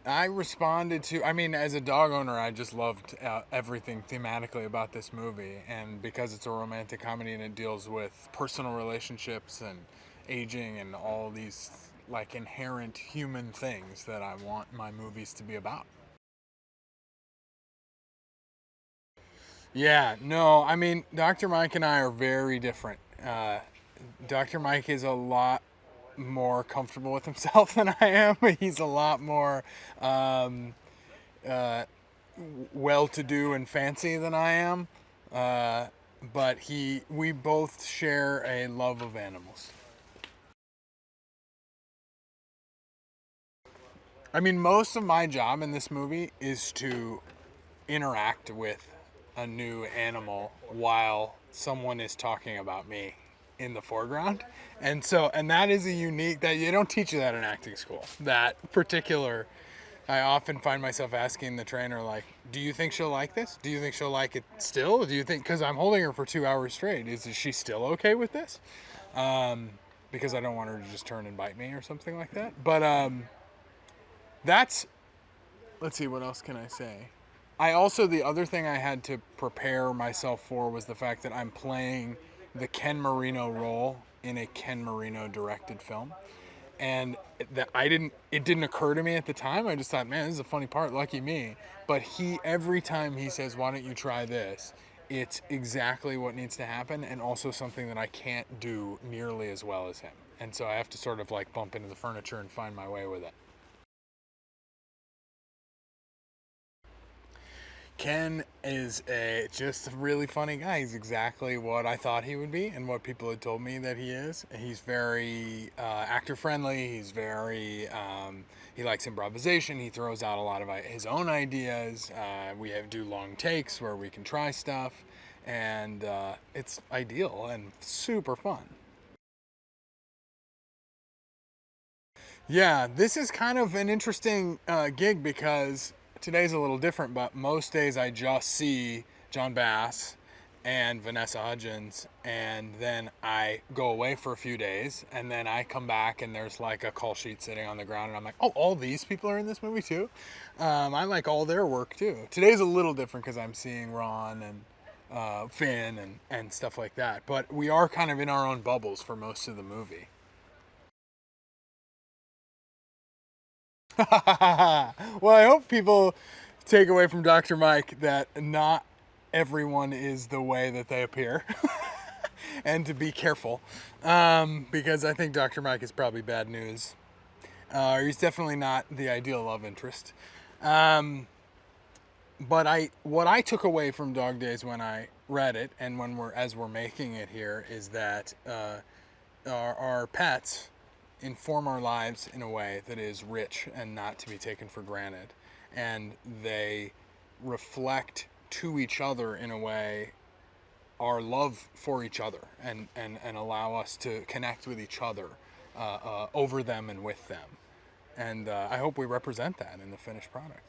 I responded to, I mean, as a dog owner, I just loved everything thematically about this movie. And because it's a romantic comedy and it deals with personal relationships and aging and all these like inherent human things that I want my movies to be about. Yeah, no, I mean, Dr. Mike and I are very different. Dr. Mike is a lot more comfortable with himself than I am. He's a lot more um, uh, well-to-do and fancy than I am. Uh, but we both share a love of animals. I mean, most of my job in this movie is to interact with a new animal while someone is talking about me in the foreground. And that is a unique, that you don't teach you that in acting school. That particular, I often find myself asking the trainer, like, do you think she'll like this? Do you think she'll like it still? Do you think, because I'm holding her for 2 hours straight, is she still okay with this? Because I don't want her to just turn and bite me or something like that. But that's, let's see, what else can I say? I also, the other thing I had to prepare myself for was the fact that I'm playing the Ken Marino role in a Ken Marino directed film. And that it didn't occur to me at the time. I just thought, man, this is a funny part, lucky me. But every time he says, why don't you try this? It's exactly what needs to happen, and also something that I can't do nearly as well as him. And so I have to sort of like bump into the furniture and find my way with it. Ken is just a really funny guy. He's exactly what I thought he would be and what people had told me that he is. He's very actor friendly. He's he likes improvisation. He throws out a lot of his own ideas. Do long takes where we can try stuff. And it's ideal and super fun. Yeah, this is kind of an interesting gig because today's a little different, but most days I just see John Bass and Vanessa Hudgens, and then I go away for a few days, and then I come back and there's like a call sheet sitting on the ground, and I'm like, oh, all these people are in this movie too? I like all their work too. Today's a little different because I'm seeing Ron and Finn and stuff like that, but we are kind of in our own bubbles for most of the movie. Well, I hope people take away from Dr. Mike that not everyone is the way that they appear. And to be careful. Because I think Dr. Mike is probably bad news. He's definitely not the ideal love interest. But what I took away from Dog Days when I read it, and as we're making it here, is that our pets inform our lives in a way that is rich and not to be taken for granted. And they reflect to each other in a way our love for each other and allow us to connect with each other over them and with them. And I hope we represent that in the finished product.